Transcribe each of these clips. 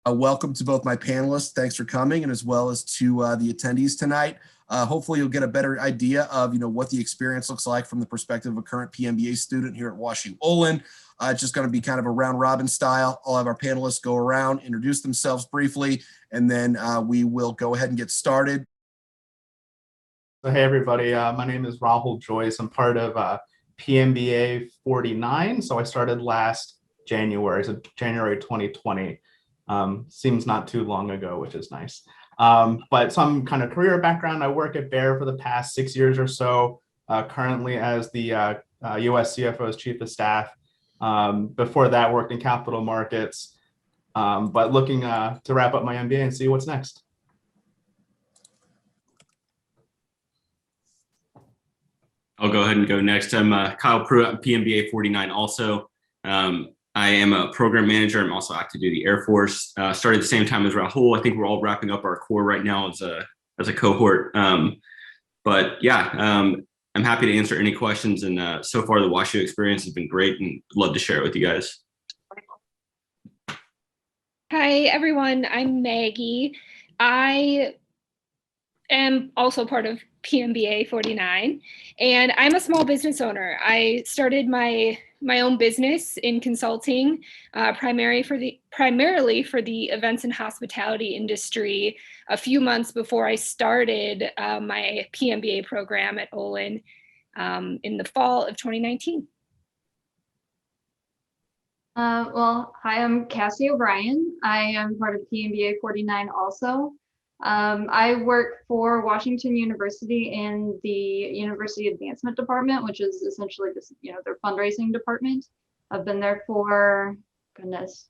Welcome to both my panelists. Thanks for coming, and as well as to the attendees tonight. Hopefully you'll get a better idea of what the experience looks like from the perspective of a current PMBA student here at WashU Olin. It's just going to be kind of a round robin style. I'll have our panelists go around, introduce themselves briefly, and then we will go ahead and get started. So, hey everybody, my name is Rahul Joyce. I'm part of PMBA 49. So I started last January, so January 2020. Seems not too long ago, which is nice. But some kind of career background, I work at Bayer for the past 6 years or so, currently as the US CFO's Chief of Staff. Before that, worked in capital markets, but looking to wrap up my MBA and see what's next. I'll go ahead and go next. I'm Kyle Pruitt, PMBA 49 also. I am a program manager. I'm also active duty Air Force. Started at the same time as Rahul. I think we're all wrapping up our core right now as a cohort. But yeah, I'm happy to answer any questions. And so far the WashU experience has been great and love to share it with you guys. Hi, everyone. I'm Maggie. I am also part of PMBA 49, and I'm a small business owner. I started my own business in consulting, primarily for the events and hospitality industry a few months before I started my PMBA program at Olin in the fall of 2019. Well, hi, I'm Cassie O'Brien. I am part of PMBA 49 also. I work for Washington University in the University Advancement Department, which is essentially just, their fundraising department. I've been there for, goodness,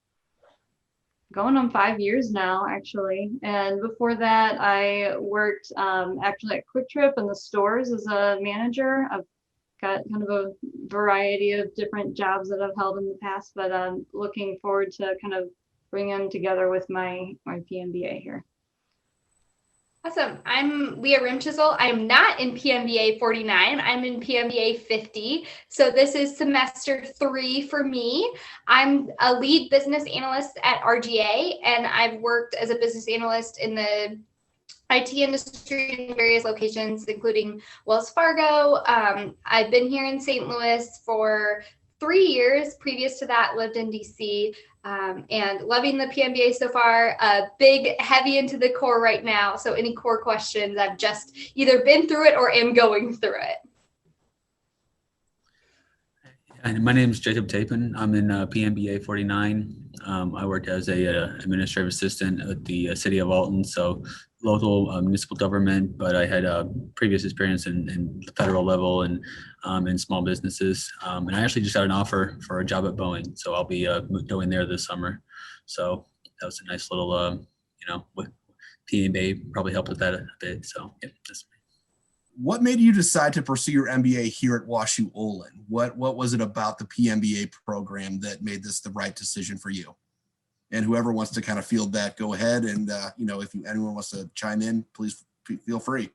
going on 5 years now, actually. And before that, I worked actually at Quick Trip in the stores as a manager. I've got kind of a variety of different jobs that I've held in the past, but I'm looking forward to kind of bring them together with my PMBA here. Awesome. I'm Leah Rimchisel. I'm not in PMBA 49. I'm in PMBA 50. So this is semester 3 for me. I'm a lead business analyst at RGA, and I've worked as a business analyst in the IT industry in various locations, including Wells Fargo. I've been here in St. Louis for 3 years. Previous to that, lived in DC. And loving the PMBA so far, big, heavy into the core right now. So any core questions, I've just either been through it or am going through it. And my name is Jacob Tapin. I'm in PMBA 49. I worked as a administrative assistant at the city of Alton, so local municipal government, but I had previous experience in the federal level and in small businesses. And I actually just got an offer for a job at Boeing, so I'll be going there this summer. So that was a nice little, with PMBA probably helped with that a bit. So yeah, that's me. What made you decide to pursue your MBA here at WashU Olin? What was it about the PMBA program that made this the right decision for you? And whoever wants to kind of field that, go ahead. And, if anyone wants to chime in, please feel free.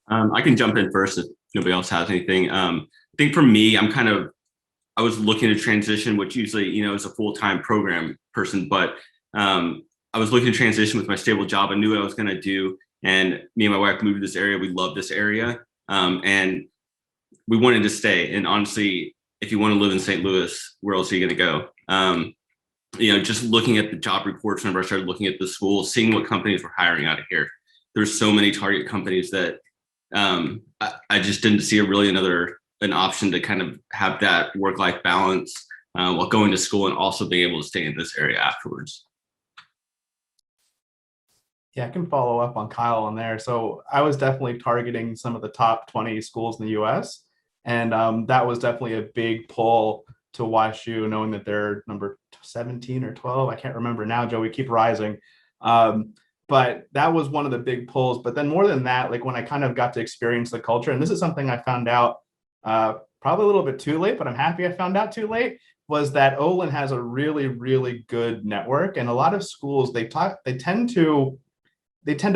I can jump in first if nobody else has anything. I think for me, I was looking to transition, which usually, is a full-time program person, but I was looking to transition with my stable job. I knew what I was going to do. And me and my wife moved to this area. We love this area. And we wanted to stay. And honestly, if you want to live in St. Louis, where else are you going to go? Just looking at the job reports whenever I started looking at the school, seeing what companies were hiring out of here. There's so many target companies that I just didn't see an option to kind of have that work-life balance while going to school and also being able to stay in this area afterwards. Yeah, I can follow up on Kyle on there. So I was definitely targeting some of the top 20 schools in the US. And that was definitely a big pull to WashU, knowing that they're number 17 or 12. I can't remember now, Joe, we keep rising. But that was one of the big pulls. But then more than that, like when I kind of got to experience the culture, and this is something I found out probably a little bit too late, but I'm happy I found out too late, was that Olin has a really, really good network. And a lot of schools, they tend to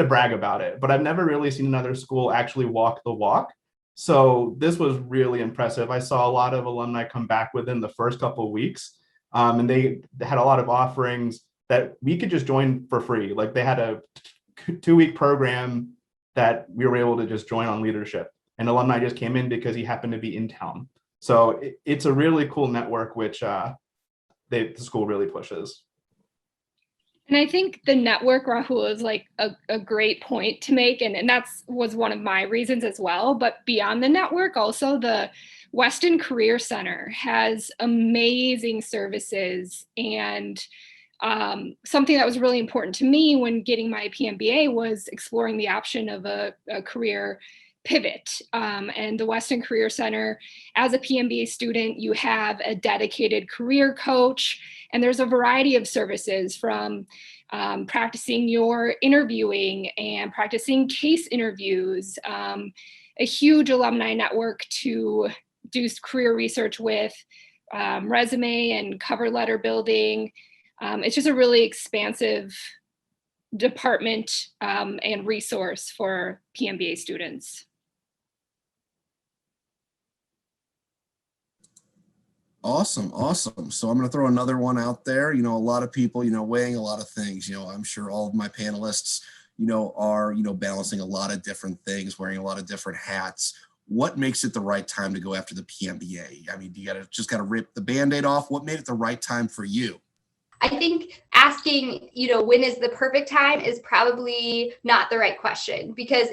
brag about it, but I've never really seen another school actually walk the walk. So this was really impressive. I saw a lot of alumni come back within the first couple of weeks, and they had a lot of offerings that we could just join for free. Like they had a 2-week program that we were able to just join on leadership, and alumni just came in because he happened to be in town. So it's a really cool network, which the school really pushes. And I think the network, Rahul, is like a great point to make. And that's was one of my reasons as well. But beyond the network, also the Weston Career Center has amazing services. And something that was really important to me when getting my PMBA was exploring the option of a career pivot. And the Weston Career Center, as a PMBA student, you have a dedicated career coach, and there's a variety of services from practicing your interviewing and practicing case interviews, a huge alumni network to do career research with, resume and cover letter building. It's just a really expansive department and resource for PMBA students. Awesome. Awesome. So I'm going to throw another one out there. A lot of people, weighing a lot of things. I'm sure all of my panelists, are, balancing a lot of different things, wearing a lot of different hats. What makes it the right time to go after the PMBA? I mean, you got to rip the Band-Aid off. What made it the right time for you? I think asking, when is the perfect time is probably not the right question, because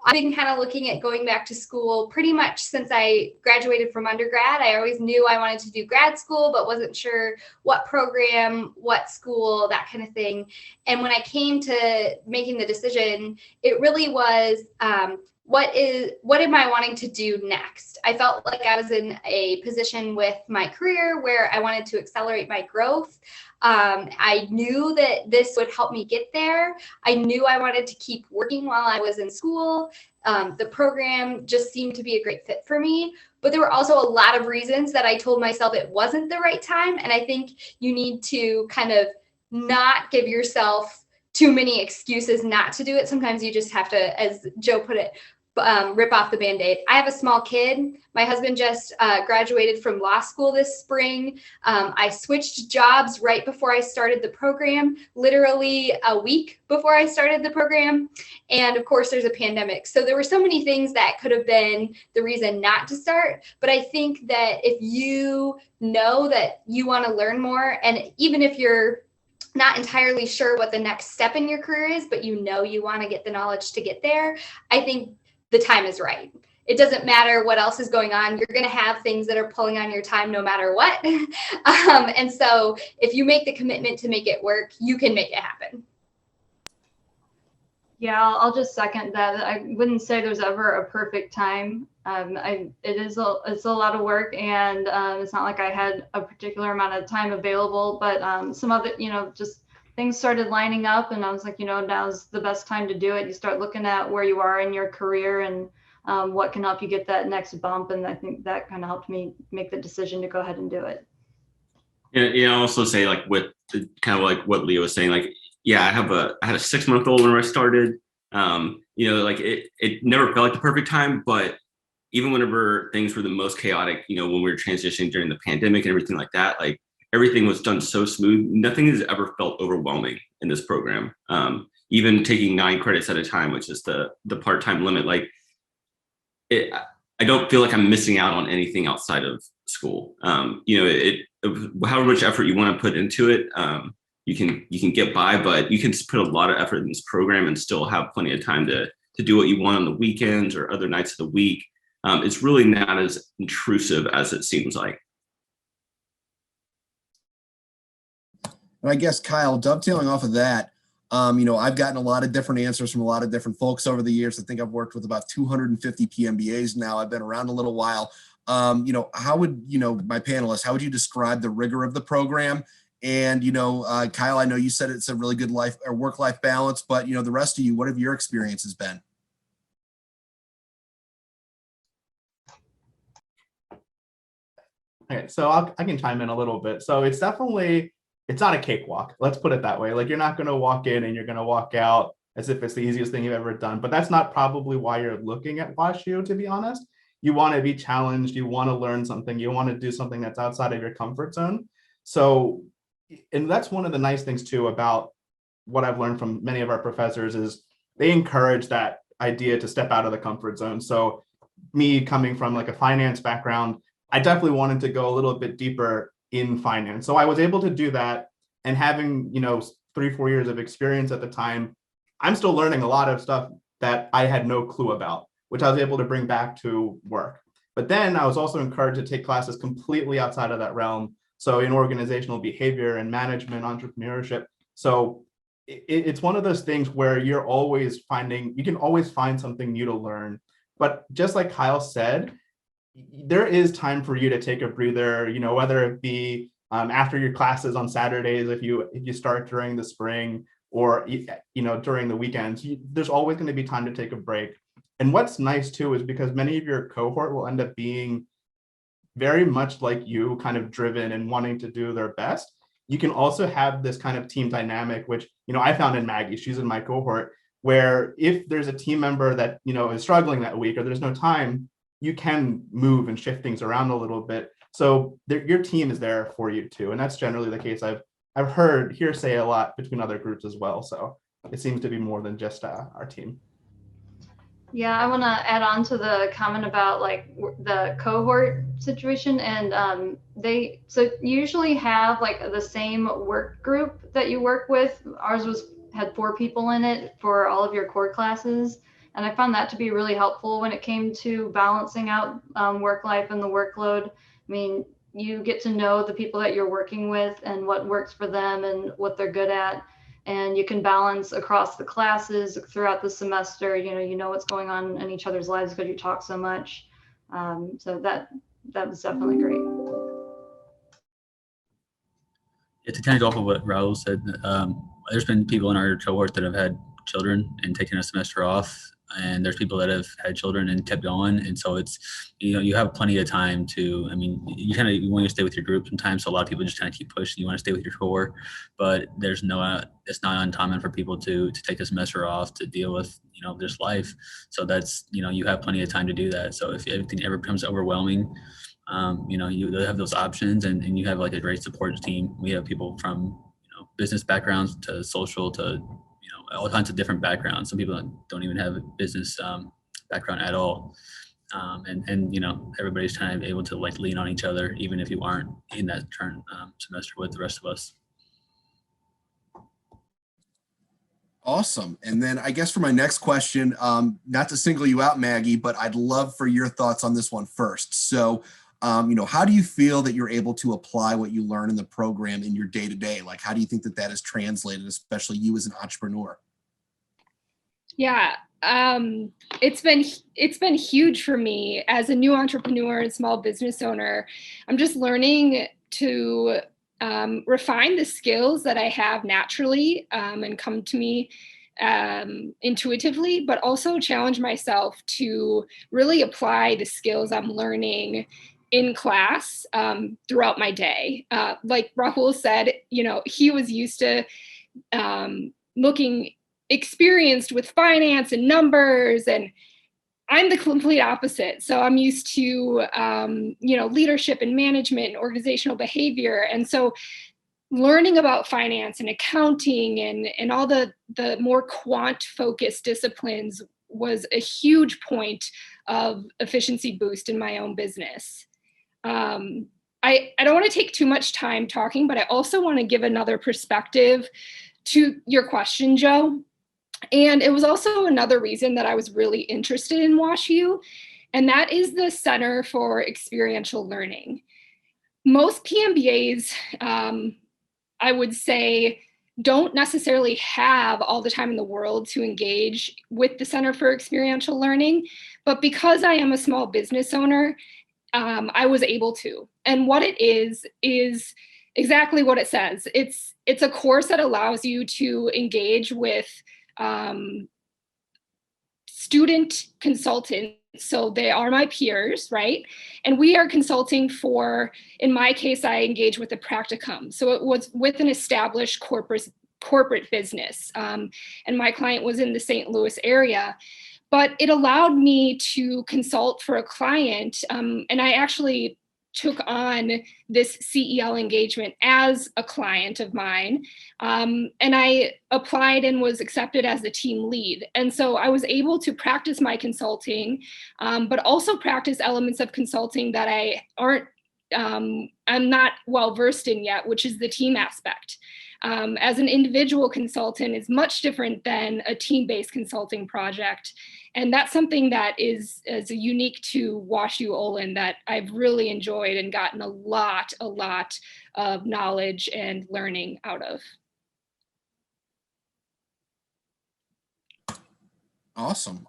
I've been kind of looking at going back to school pretty much since I graduated from undergrad. I always knew I wanted to do grad school, but wasn't sure what program, what school, that kind of thing. And when I came to making the decision, it really was, what am I wanting to do next? I felt like I was in a position with my career where I wanted to accelerate my growth. I knew that this would help me get there. I knew I wanted to keep working while I was in school. The program just seemed to be a great fit for me. But there were also a lot of reasons that I told myself it wasn't the right time. And I think you need to kind of not give yourself too many excuses not to do it. Sometimes you just have to, as Joe put it, rip off the Band-Aid. I have a small kid. My husband just graduated from law school this spring. I switched jobs right before I started the program, literally a week before I started the program. And of course, there's a pandemic. So there were so many things that could have been the reason not to start. But I think that if you know that you want to learn more, and even if you're not entirely sure what the next step in your career is, but you want to get the knowledge to get there, I think the time is right. It doesn't matter what else is going on. You're going to have things that are pulling on your time no matter what. And so if you make the commitment to make it work, you can make it happen. Yeah, I'll just second that. I wouldn't say there's ever a perfect time. It's a lot of work, and it's not like I had a particular amount of time available, but some of it, just things started lining up, and I was like, now's the best time to do it. You start looking at where you are in your career and what can help you get that next bump. And I think that kind of helped me make the decision to go ahead and do it. Yeah, I also say like with kind of like what Leah was saying, like, yeah, I had a 6-month-old when I started. Like it never felt like the perfect time, but even whenever things were the most chaotic, when we were transitioning during the pandemic and everything like that, like everything was done so smooth. Nothing has ever felt overwhelming in this program. Even taking 9 credits at a time, which is the part-time limit, like I don't feel like I'm missing out on anything outside of school. However much effort you want to put into it, you can get by, but you can put a lot of effort in this program and still have plenty of time to do what you want on the weekends or other nights of the week. It's really not as intrusive as it seems like. And I guess, Kyle, dovetailing off of that, I've gotten a lot of different answers from a lot of different folks over the years. I think I've worked with about 250 PMBAs now. I've been around a little while. How would, my panelists, how would you describe the rigor of the program? And, Kyle, I know you said it's a really good life or work-life balance, but, the rest of you, what have your experiences been? Okay, so I can chime in a little bit. So it's not a cakewalk. Let's put it that way. Like, you're not going to walk in and you're going to walk out as if it's the easiest thing you've ever done. But that's not probably why you're looking at WashU, to be honest. You want to be challenged. You want to learn something. You want to do something that's outside of your comfort zone. So and that's one of the nice things too about what I've learned from many of our professors is they encourage that idea to step out of the comfort zone. So me coming from like a finance background, I definitely wanted to go a little bit deeper in finance. So I was able to do that, and having, 3-4 years of experience at the time, I'm still learning a lot of stuff that I had no clue about, which I was able to bring back to work. But then I was also encouraged to take classes completely outside of that realm. So in organizational behavior and management, entrepreneurship. So it's one of those things where you can always find something new to learn. But just like Kyle said, there is time for you to take a breather, whether it be after your classes on Saturdays, if you start during the spring, or during the weekends, there's always going to be time to take a break. And what's nice too is because many of your cohort will end up being very much like you, kind of driven and wanting to do their best. You can also have this kind of team dynamic, which I found in Maggie. She's in my cohort, where if there's a team member that is struggling that week, or there's no time, you can move and shift things around a little bit. So your team is there for you too, and that's generally the case. I've heard hearsay a lot between other groups as well. So it seems to be more than just our team. Yeah, I want to add on to the comment about like the cohort situation, and they usually have like the same work group that you work with. Ours had 4 people in it for all of your core classes, and I found that to be really helpful when it came to balancing out work life and the workload. I mean, you get to know the people that you're working with and what works for them and what they're good at. And you can balance across the classes throughout the semester. You know what's going on in each other's lives because you talk so much. So that was definitely great. Yeah, to kind of go off of what Raul said, there's been people in our cohort that have had children and taken a semester off, and there's people that have had children and kept going. And so it's, you have plenty of time to, you want to stay with your group sometimes. So a lot of people just kind of keep pushing. You want to stay with your core, but it's not uncommon for people to take a semester off to deal with, this life. So that's, you have plenty of time to do that. So if everything ever becomes overwhelming, you have those options, and you have like a great support team. We have people from, business backgrounds to social to, all kinds of different backgrounds. Some people don't even have a business background at all. And everybody's kind of able to like lean on each other, even if you aren't in that current semester with the rest of us. Awesome. And then I guess for my next question, not to single you out, Maggie, but I'd love for your thoughts on this one first. So, how do you feel that you're able to apply what you learn in the program in your day-to-day? Like, how do you think that is translated, especially you as an entrepreneur? Yeah, it's been huge for me as a new entrepreneur and small business owner. I'm just learning to refine the skills that I have naturally and come to me intuitively, but also challenge myself to really apply the skills I'm learning in class throughout my day. Like Rahul said, he was used to looking experienced with finance and numbers, and I'm the complete opposite. So I'm used to, leadership and management and organizational behavior. And so learning about finance and accounting and all the more quant focused disciplines was a huge point of efficiency boost in my own business. I don't want to take too much time talking, but I also want to give another perspective to your question, Joe. And it was also another reason that I was really interested in WashU, and that is the Center for Experiential Learning. Most PMBAs, I would say, don't necessarily have all the time in the world to engage with the Center for Experiential Learning, but because I am a small business owner, I was able to. And what it is exactly what it says. It's a course that allows you to engage with student consultants. So they are my peers, right? And we are consulting for, in my case, I engage with a practicum. So it was with an established corporate business. And my client was in the St. Louis area. But it allowed me to consult for a client. And I actually took on this CEL engagement as a client of mine. And I applied and was accepted as the team lead. And so I was able to practice my consulting, but also practice elements of consulting that I'm not well versed in yet, which is the team aspect. As an individual consultant is much different than a team-based consulting project. And that's something that is unique to WashU Olin that I've really enjoyed and gotten a lot of knowledge and learning out of. Awesome.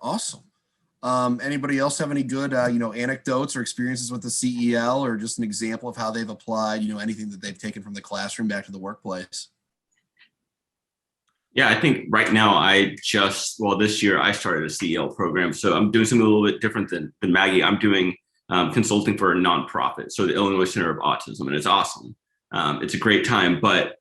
Anybody else have any good, anecdotes or experiences with the CEL, or just an example of how they've applied, anything that they've taken from the classroom back to the workplace? Yeah, I think right now this year I started a CEL program. So I'm doing something a little bit different than Maggie. I'm doing consulting for a nonprofit. So the Illinois Center of Autism, and it's awesome. It's a great time, but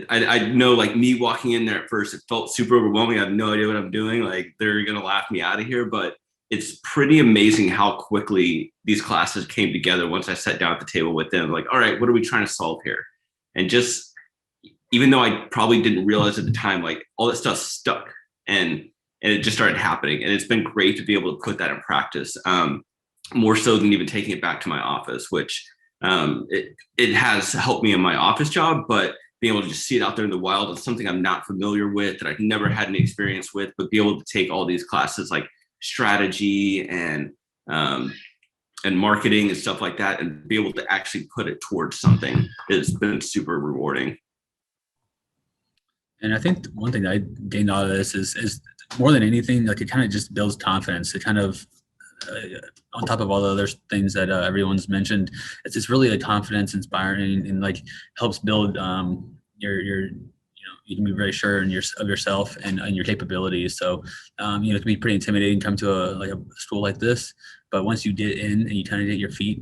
I know, like, me walking in there at first, it felt super overwhelming. I have no idea what I'm doing. Like, they're going to laugh me out of here, but it's pretty amazing how quickly these classes came together once I sat down at the table with them. Like, all right, what are we trying to solve here? And just, even though I probably didn't realize at the time, like, all that stuff stuck and it just started happening. And it's been great to be able to put that in practice, more so than even taking it back to my office, which it has helped me in my office job, but being able to just see it out there in the wild is something I'm not familiar with, that I've never had any experience with, but be able to take all these classes like strategy and marketing and stuff like that, and be able to actually put it towards something has been super rewarding. And I think one thing that I gained out of this is more than anything, like, it kind of just builds confidence. It kind of, on top of all the other things that everyone's mentioned, it's just really a confidence inspiring, and like helps build you can be very sure of yourself and your capabilities. So it can be pretty intimidating to come to a school like this, but once you get in and you kind of get your feet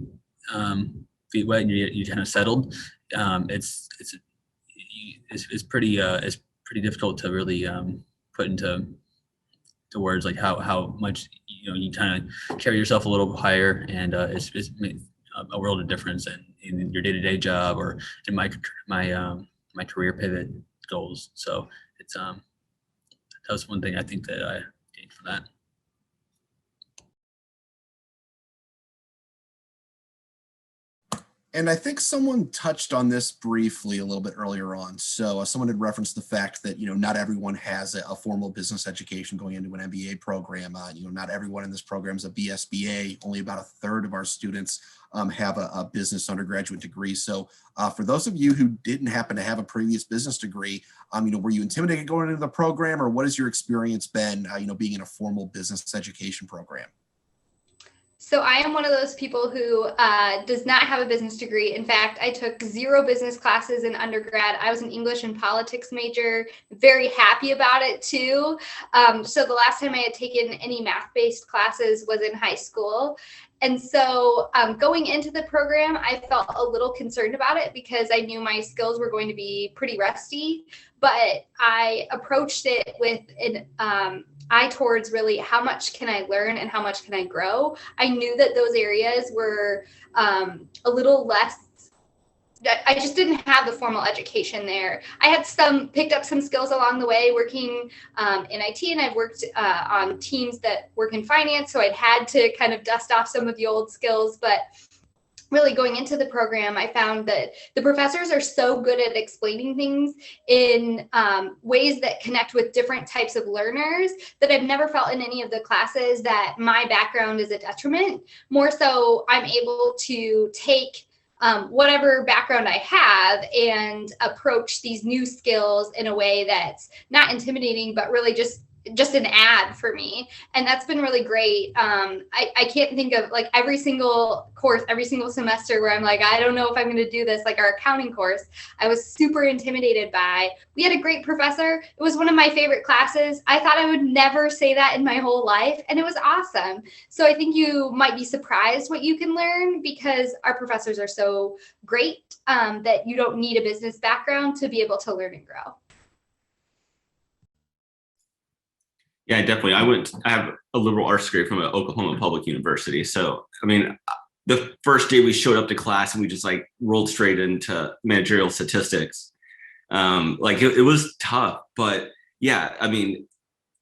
wet and you kind of settled, it's pretty difficult to really put into words, like how much you kind of carry yourself a little higher, and it's made a world of difference in your day-to-day job or in my career pivot goals. So it's that was one thing I think that I gained from that. And I think someone touched on this briefly a little bit earlier on. So someone had referenced the fact that, not everyone has a formal business education going into an MBA program. Not everyone in this program is a BSBA. Only about a third of our students have a business undergraduate degree. So for those of you who didn't happen to have a previous business degree, were you intimidated going into the program, or what has your experience been, being in a formal business education program? So I am one of those people who does not have a business degree. In fact, I took 0 business classes in undergrad. I was an English and politics major, very happy about it too. So the last time I had taken any math-based classes was in high school. And so going into the program, I felt a little concerned about it because I knew my skills were going to be pretty rusty, but I approached it with an eye towards really how much can I learn and how much can I grow. I knew that those areas were a little less, I just didn't have the formal education there. I had picked up some skills along the way working in IT, and I've worked on teams that work in finance. So I'd had to kind of dust off some of the old skills, but really going into the program, I found that the professors are so good at explaining things in ways that connect with different types of learners that I've never felt in any of the classes that my background is a detriment. More so, I'm able to take whatever background I have and approach these new skills in a way that's not intimidating, but really just an ad for me. And that's been really great. I can't think of like every single course, every single semester where I'm like, I don't know if I'm going to do this. Like our accounting course, I was super intimidated by. We had a great professor. It was one of my favorite classes. I thought I would never say that in my whole life, and it was awesome. So I think you might be surprised what you can learn because our professors are so great that you don't need a business background to be able to learn and grow. Yeah, definitely. I have a liberal arts degree from an Oklahoma public university. So, I mean, the first day we showed up to class and we just like rolled straight into managerial statistics. Like it was tough, but yeah, I mean,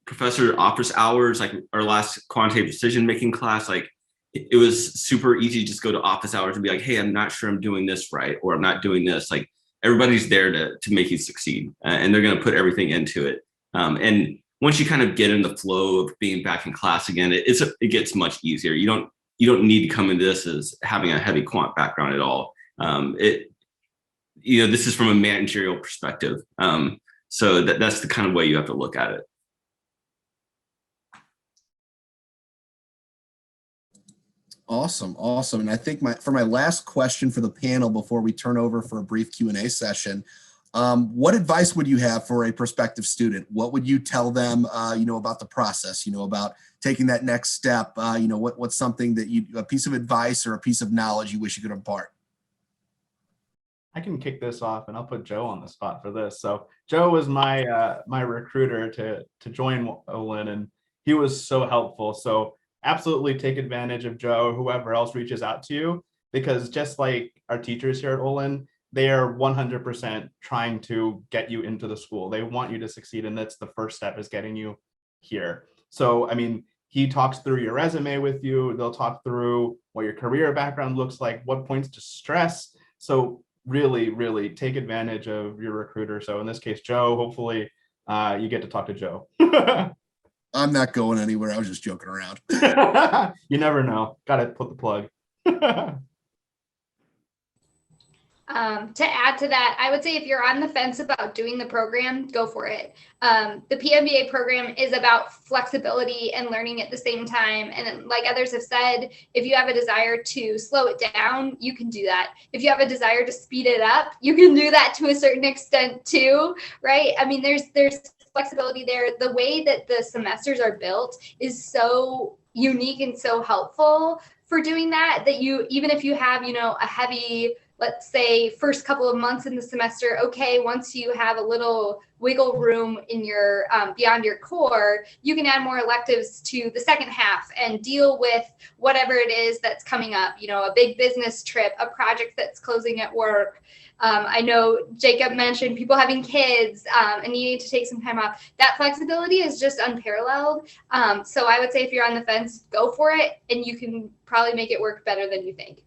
professor office hours, like our last quantitative decision making class, like it was super easy to just go to office hours and be like, hey, I'm not sure I'm doing this right, or I'm not doing this. Like everybody's there to make you succeed, and they're going to put everything into it. And once you kind of get in the flow of being back in class again, it gets much easier. You don't need to come into this as having a heavy quant background at all. This is from a managerial perspective. So that's the kind of way you have to look at it. Awesome. And I think for my last question for the panel before we turn over for a brief Q&A session, what advice would you have for a prospective student? What would you tell them, about the process, about taking that next step? What's something that a piece of advice or a piece of knowledge you wish you could impart? I can kick this off, and I'll put Joe on the spot for this. So Joe was my my recruiter to join Olin, and he was so helpful. So absolutely take advantage of Joe, whoever else reaches out to you, because just like our teachers here at Olin, they are 100% trying to get you into the school. They want you to succeed, and that's the first step, is getting you here. So, I mean, he talks through your resume with you. They'll talk through what your career background looks like, what points to stress. So really, really take advantage of your recruiter. So in this case, Joe, hopefully you get to talk to Joe. I'm not going anywhere. I was just joking around. You never know. Got to put the plug. To add to that, I would say if you're on the fence about doing the program, go for it. The PMBA program is about flexibility and learning at the same time. And like others have said, if you have a desire to slow it down, you can do that. If you have a desire to speed it up, you can do that to a certain extent too, right? I mean, there's flexibility there. The way that the semesters are built is so unique and so helpful for doing that, you, even if you have, a heavy, let's say, first couple of months in the semester, okay, once you have a little wiggle room in your beyond your core, you can add more electives to the second half and deal with whatever it is that's coming up, a big business trip, a project that's closing at work. I know Jacob mentioned people having kids and needing to take some time off. That flexibility is just unparalleled. So I would say if you're on the fence, go for it, and you can probably make it work better than you think.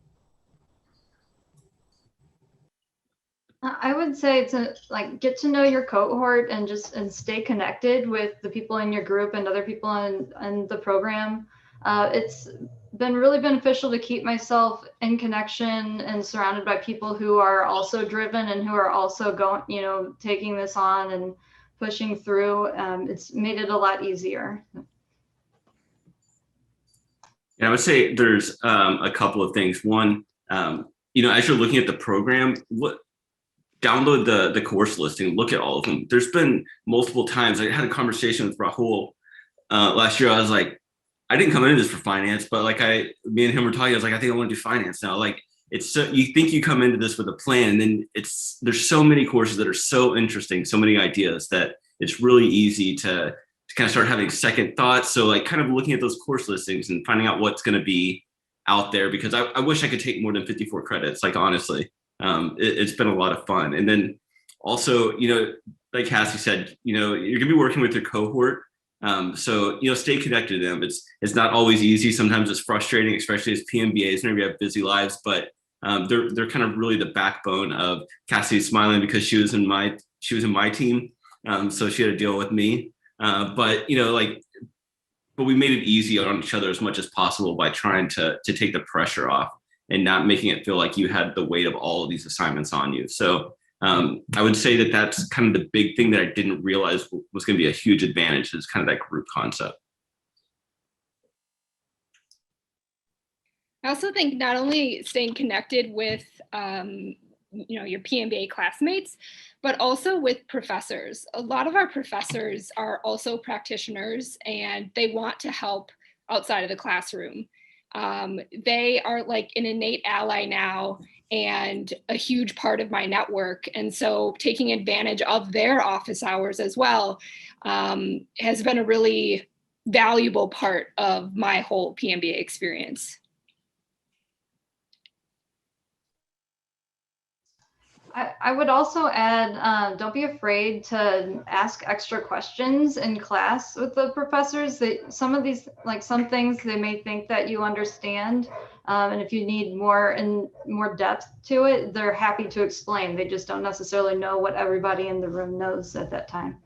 I would say to get to know your cohort and stay connected with the people in your group and other people in the program. It's been really beneficial to keep myself in connection and surrounded by people who are also driven and who are also going, taking this on and pushing through. It's made it a lot easier. Yeah, I would say there's a couple of things. One, as you're looking at the program, download the course listing, look at all of them. There's been multiple times I had a conversation with Rahul last year. I was like, I didn't come into this for finance, but me and him were talking. I was like, I think I want to do finance now. Like, it's so, you think you come into this with a plan, and then there's so many courses that are so interesting, so many ideas, that it's really easy to kind of start having second thoughts. So kind of looking at those course listings and finding out what's going to be out there, because I wish I could take more than 54 credits. Honestly, it's been a lot of fun. And then also, like Cassie said, you're going to be working with your cohort. So, stay connected to them. It's not always easy. Sometimes it's frustrating, especially as PMBAs, whenever you have busy lives, but they're kind of really the backbone of Cassie's smiling because she was in my team. So she had to deal with me. But we made it easy on each other as much as possible by trying to take the pressure off and not making it feel like you had the weight of all of these assignments on you. So I would say that that's kind of the big thing that I didn't realize was going to be a huge advantage, is kind of that group concept. I also think not only staying connected with your PMBA classmates, but also with professors. A lot of our professors are also practitioners, and they want to help outside of the classroom. They are like an innate ally now and a huge part of my network. And so taking advantage of their office hours as well has been a really valuable part of my whole PMBA experience. I would also add, don't be afraid to ask extra questions in class with the professors. Some of these, like some things they may think that you understand. And if you need more depth to it, they're happy to explain. They just don't necessarily know what everybody in the room knows at that time.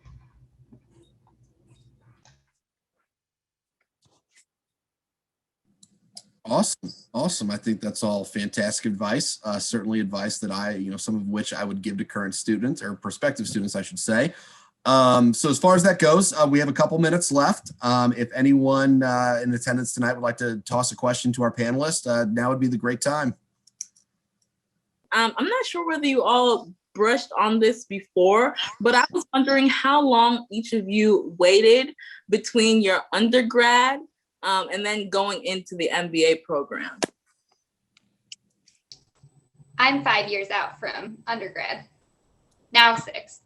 Awesome. Awesome. I think that's all fantastic advice. Certainly advice that some of which I would give to current students or prospective students, I should say. So as far as that goes, we have a couple minutes left. If anyone in attendance tonight would like to toss a question to our panelist, now would be the great time. I'm not sure whether you all brushed on this before, but I was wondering how long each of you waited between your undergrad and then going into the MBA program. I'm 5 years out from undergrad, now 6.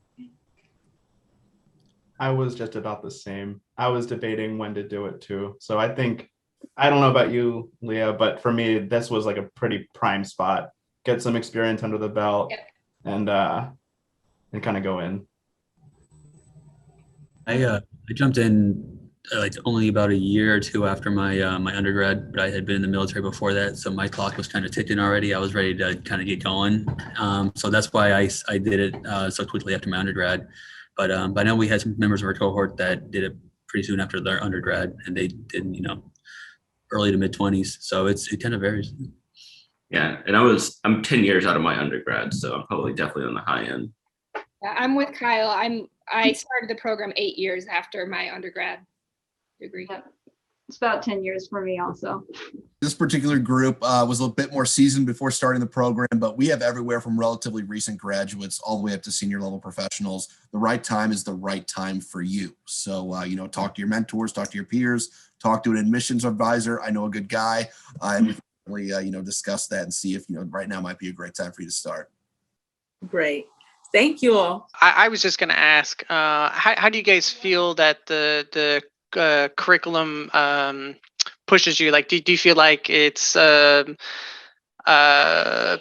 I was just about the same. I was debating when to do it too. So I don't know about you, Leah, but for me, this was like a pretty prime spot. Get some experience under the belt. Yep. and kind of go in. I jumped in like only about a year or two after my my undergrad, but I had been in the military before that, so my clock was kind of ticking already. I was ready to kind of get going, so that's why I did it so quickly after my undergrad. But I know we had some members of our cohort that did it pretty soon after their undergrad, and they did, early to mid 20s. So it kind of varies. Yeah, and I'm 10 years out of my undergrad, so I'm probably definitely on the high end. Yeah, I'm with Kyle. I started the program 8 years after my undergrad degree. Yeah. It's about 10 years for me also. This particular group was a bit more seasoned before starting the program, but we have everywhere from relatively recent graduates all the way up to senior level professionals. The right time is the right time for you. So, talk to your mentors, talk to your peers, talk to an admissions advisor. I know a good guy, and we discuss that and see if, right now might be a great time for you to start. Great. Thank you all. I was just going to ask, how do you guys feel that the curriculum pushes you? Like, do you feel like it's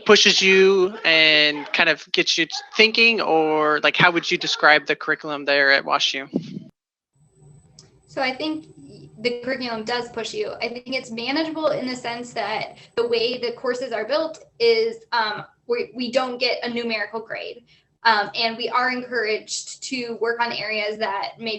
pushes you and kind of gets you thinking, or like how would you describe the curriculum there at WashU? So I think the curriculum does push you. I think it's manageable in the sense that the way the courses are built is we don't get a numerical grade. And we are encouraged to work on areas that may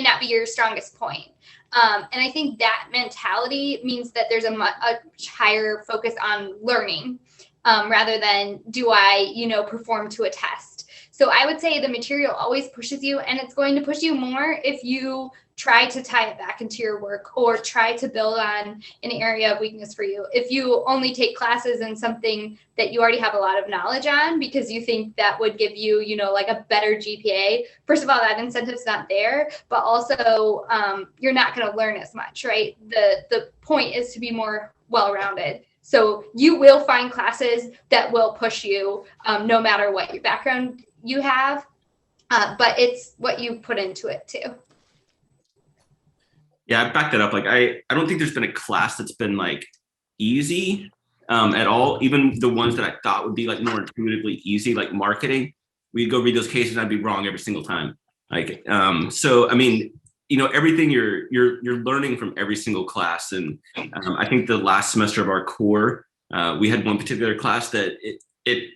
not be your strongest point. And I think that mentality means that there's a much higher focus on learning rather than do I, perform to a test. So I would say the material always pushes you, and it's going to push you more if you try to tie it back into your work or try to build on an area of weakness for you. If you only take classes in something that you already have a lot of knowledge on because you think that would give you, like a better GPA, first of all, that incentive's not there, but also you're not going to learn as much, right? The point is to be more well-rounded. So you will find classes that will push you no matter what your background you have, but it's what you put into it too. Yeah, I backed that up. Like, I don't think there's been a class that's been like easy at all. Even the ones that I thought would be like more intuitively easy, like marketing, we'd go read those cases and I'd be wrong every single time. Like, so I mean, everything you're learning from every single class. And I think the last semester of our core, we had one particular class that it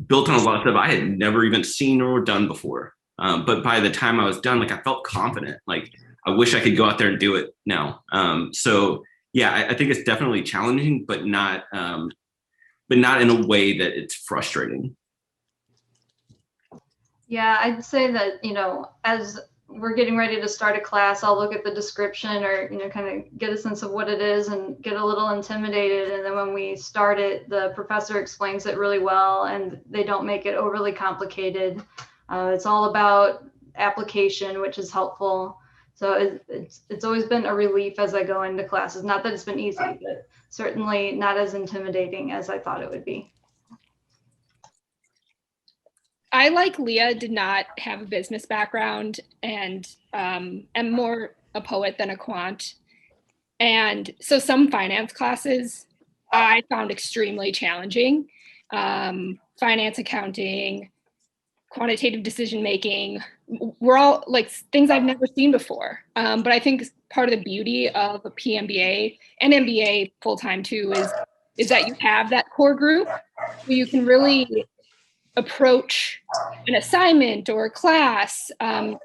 built on a lot of stuff I had never even seen or done before. But by the time I was done, like I felt confident. Like I wish I could go out there and do it now. So yeah, I think it's definitely challenging, but not in a way that it's frustrating. Yeah, I'd say that, as we're getting ready to start a class, I'll look at the description or, kind of get a sense of what it is and get a little intimidated. And then when we start it, the professor explains it really well and they don't make it overly complicated. It's all about application, which is helpful. So it's always been a relief as I go into classes. Not that it's been easy, but certainly not as intimidating as I thought it would be. I, like Leah, did not have a business background and am more a poet than a quant. And so some finance classes I found extremely challenging finance, accounting, quantitative decision making. We're all like things I've never seen before. But I think part of the beauty of a PMBA and MBA full-time too is that you have that core group where you can really approach an assignment or a class,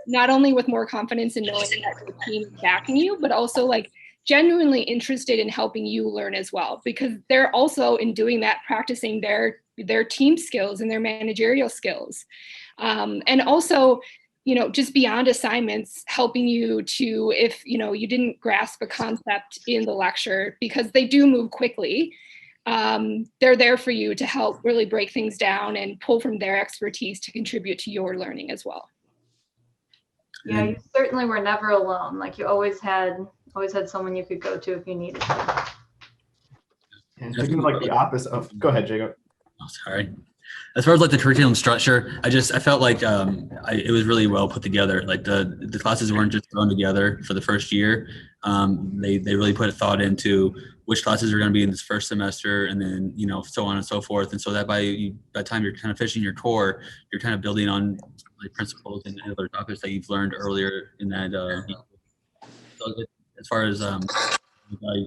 not only with more confidence in knowing that your team is backing you, but also like genuinely interested in helping you learn as well, because they're also in doing that practicing their team skills and their managerial skills. And also, just beyond assignments, helping you to, if, you didn't grasp a concept in the lecture, because they do move quickly, they're there for you to help really break things down and pull from their expertise to contribute to your learning as well. Yeah, you certainly were never alone. Like you always had someone you could go to if you needed to. And thinking like the opposite of, go ahead, Jacob. Oh, sorry. As far as like the curriculum structure, I felt like it was really well put together. Like the classes weren't just thrown together for the first year. They really put a thought into which classes are going to be in this first semester, and then so on and so forth. And so that by the time you're kind of finishing your core, you're kind of building on like principles and other topics that you've learned earlier in that. So as far as I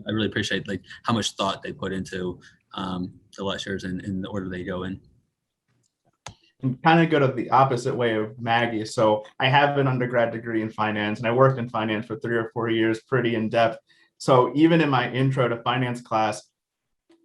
really appreciate like how much thought they put into the lectures and the order they go in. And kind of go to the opposite way of Maggie. So I have an undergrad degree in finance, and I worked in finance for 3 or 4 years, pretty in depth. So even in my intro to finance class,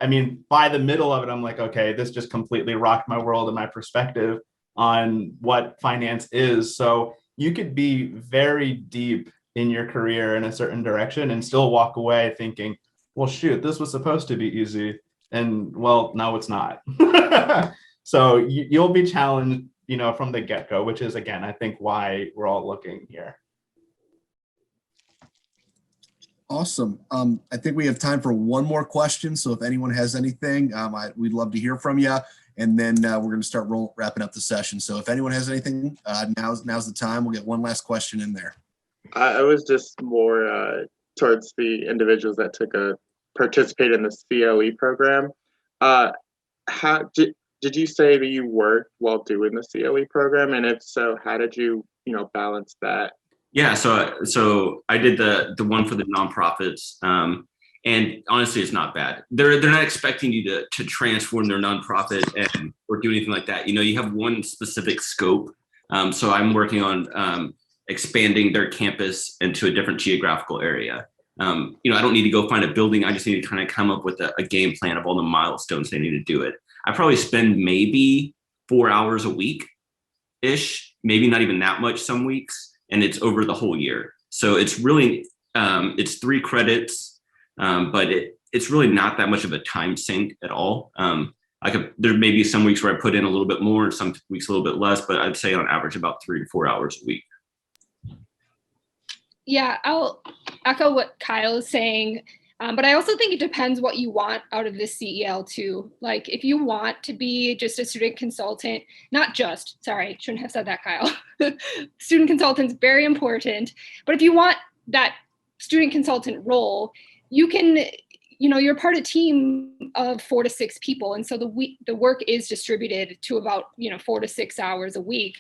I mean, by the middle of it, I'm like, okay, this just completely rocked my world and my perspective on what finance is. So you could be very deep in your career in a certain direction and still walk away thinking, well, shoot, this was supposed to be easy. And well, no, it's not. So you'll be challenged, from the get-go, which is, again, I think why we're all looking here. Awesome. I think we have time for one more question. So if anyone has anything, we'd love to hear from you. And then we're going to start wrapping up the session. So if anyone has anything, now's the time. We'll get one last question in there. I was just more towards the individuals that participated in the CLE program. How did you say that you worked while doing the CLE program? And if so, how did you, balance that? Yeah, so I did the one for the nonprofits, and honestly, it's not bad. They're not expecting you to transform their nonprofit or do anything like that. You have one specific scope. So I'm working on expanding their campus into a different geographical area. I don't need to go find a building. I just need to kind of come up with a game plan of all the milestones they need to do it. I probably spend maybe 4 hours a week-ish, maybe not even that much some weeks, and it's over the whole year. So it's really, it's 3 credits, but it's really not that much of a time sink at all. There may be some weeks where I put in a little bit more, and some weeks a little bit less, but I'd say on average about 3 to 4 hours a week. Yeah, I'll echo what Kyle is saying. But I also think it depends what you want out of this CEL too. Like if you want to be just a student consultant, shouldn't have said that, Kyle. Student consultant's very important. But if you want that student consultant role, you can, you're part of a team of 4 to 6 people. And so the work is distributed to about, 4 to 6 hours a week.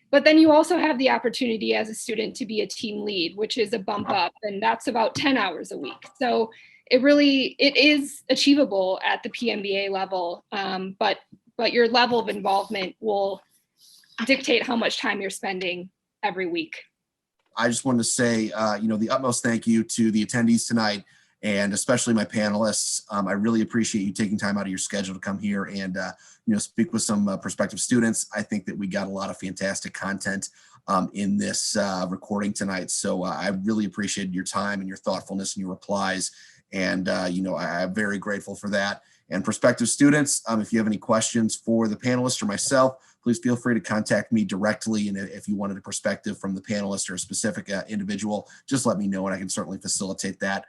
But then you also have the opportunity as a student to be a team lead, which is a bump up, and that's about 10 hours a week. So it is achievable at the PMBA level, but your level of involvement will dictate how much time you're spending every week. I just wanted to say, the utmost thank you to the attendees tonight, and especially my panelists. I really appreciate you taking time out of your schedule to come here and speak with some prospective students. I think that we got a lot of fantastic content in this recording tonight. So I really appreciated your time and your thoughtfulness and your replies. And I'm very grateful for that. And prospective students, if you have any questions for the panelists or myself, please feel free to contact me directly. And if you wanted a perspective from the panelist or a specific individual, just let me know and I can certainly facilitate that.